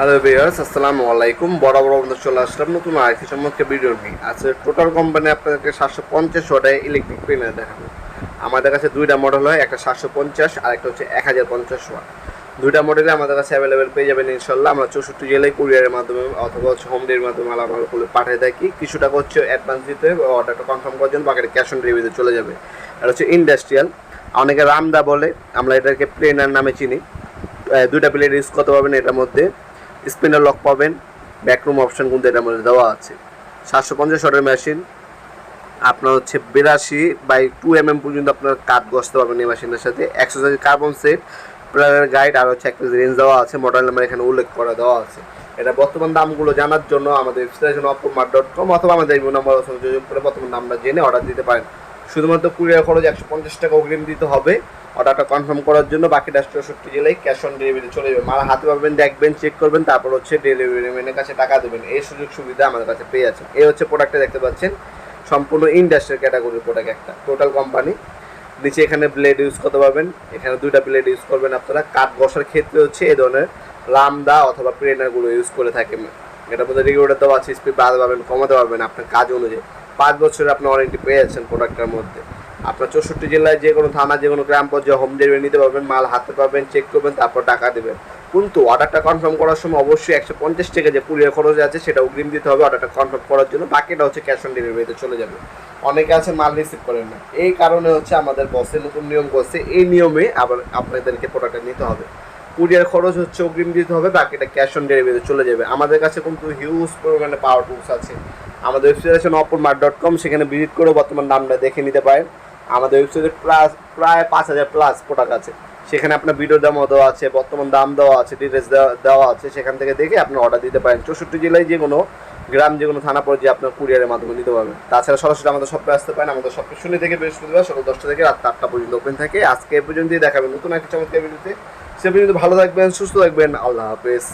Hello viewers, আসসালামু আলাইকুম। বরাবর বন্ধু চলে আসলাম নতুন আরেকটি চমৎকার ভিডিও নিয়ে। আজকে টোটাল কোম্পানি আপনাদেরকে 750 ওয়াটের ইলেকট্রিক প্লেনার দেখাবো। আমাদের কাছে দুইটা মডেল হয়, একটা 750 আর একটা হচ্ছে 1050 ওয়াট। দুইটা মডেলে আমাদের কাছে অ্যাভেলেবেল পেয়ে যাবেন ইনশাল্লাহ। আমরা 64 জেলায় কুরিয়ারের মাধ্যমে অথবা হচ্ছে হোম ডেলিভারির মাধ্যমে আলাদা করে পাঠিয়ে থাকি। কিছু টাকা হচ্ছে অ্যাডভান্স দিতে হবে, অর্ডারটা কনফার্ম করার জন্য, বাকিটা ক্যাশ অন ডেলিভারিতে চলে যাবে। আর হচ্ছে ইন্ডাস্ট্রিয়াল, অনেকে রামদা বলে, আমরা এটাকে প্লেনার নামে চিনি। দুইটা প্লেট ইউজ করতে পারবেন। এটার মধ্যে স্পিনার লক পাবেন, ব্যাকরুম অপশন কিন্তু এটার মধ্যে দেওয়া আছে। 750 ওয়াটের মেশিন, আপনার হচ্ছে 82/2 mm পর্যন্ত আপনার কাঠ ঘষতে পারবেন এই মেশিনের সাথে। 100 কার্বন সেট, প্লেয়ারের গাইড আর হচ্ছে একটা রেঞ্জ দেওয়া আছে, মডেল নাম্বার এখানে উল্লেখ করা দেওয়া আছে। এটা বর্তমান দামগুলো জানার জন্য আমাদের ওয়েবসাইট opomart.com অথবা আমাদের এই নম্বর যোগাযোগ করে বর্তমান দামটা জেনে অর্ডার দিতে পারেন। শুধুমাত্র কুরিয়ার খরচ 150 টাকা অগ্রিম দিতে হবে অর্ডারটা কনফার্ম করার জন্য। বাকিটা 64 জেলায় ক্যাশ অন ডেলিভারি চলে যাবে। মাল হাতে পাবেন, দেখবেন, চেক করবেন, তারপর হচ্ছে ডেলিভারি ম্যানের কাছে টাকা দেবেন। এই সুযোগ সুবিধা আমাদের কাছে পেয়ে যাচ্ছেন। এই হচ্ছে প্রোডাক্টটা দেখতে পাচ্ছেন, সম্পূর্ণ ইন্ডাস্ট্রিয়াল ক্যাটাগরির প্রোডাক্ট একটা, টোটাল কোম্পানি। নিচে এখানে ব্লেড ইউজ করতে পারবেন, এখানে দুইটা ব্লেড ইউজ করবেন আপনারা। কাঠ ঘষার ক্ষেত্রে হচ্ছে এই ধরনের রামদা অথবা প্লেনারগুলো ইউজ করে থাকেন। এটার মধ্যে রেগুলেটর দেওয়া আছে, স্পিড বাড়াতে পারবেন, কমাতে পারবেন আপনার কাজ অনুযায়ী। 5 বছরের আপনি ওয়ারেন্টি পেয়ে যাচ্ছেন প্রোডাক্টের মধ্যে। আপনার 64 জেলায় যে কোনো থানা, যে কোনো গ্রাম পর্যায়ে হোম ডেলিভারি নিতে পারবেন। মাল হাতে পাবেন, চেক করবেন, তারপর টাকা দেবেন। কিন্তু অর্ডারটা কনফার্ম করার সময় অবশ্যই 150 টাকা যে কুরিয়ার খরচ আছে সেটা অগ্রিম দিতে হবে অর্ডারটা কনফার্ম করার জন্য। বাকিটা হচ্ছে ক্যাশ অন ডেলিভারিতে চলে যাবে। অনেকে আছে মাল রিসিভ করেন না, এই কারণে হচ্ছে আমাদের বসে নতুন নিয়ম করছে, এই নিয়মে আবার আপনাদেরকে প্রোডাক্টটা নিতে হবে। কুরিয়ার খরচ হচ্ছে অগ্রিম দিতে হবে, বাকিটা ক্যাশ অন ডেলিভারিতে চলে যাবে। আমাদের কাছে কিন্তু হিউজ পরিমাণে পাওয়ার টুলস আছে। আমাদের ওয়েবসাইট আছে opomart.com, সেখানে ভিজিট করে বর্তমান দামটা দেখে নিতে পারেন। আমাদের ওয়েবসাইটে প্রায় 5000+ প্রোডাক্ট আছে। সেখানে আপনার ভিডিও দামও দেওয়া আছে, বর্তমান দাম দেওয়া আছে, ডিটেলস দেওয়া আছে। সেখান থেকে দেখে আপনি অর্ডার দিতে পারেন। 64 জেলায় যে কোনো গ্রাম, যে কোনো থানা পর্যায়ে আপনার কুরিয়ারের মাধ্যমে নিতে পারবেন। তাছাড়া সরাসরি আমাদের শপে আসতে পারেন। আমাদের শপে শূন্য থেকে বৃহস্পতিবার সকাল 10টা থেকে রাত 8টা পর্যন্ত ওপেন থাকে। আজকে এ পর্যন্তই, দেখাবেন নতুন একটা চমৎকার ভিডিওতে। সে পর্যন্ত ভালো থাকবেন, সুস্থ থাকবেন। আল্লাহ হাফেজ।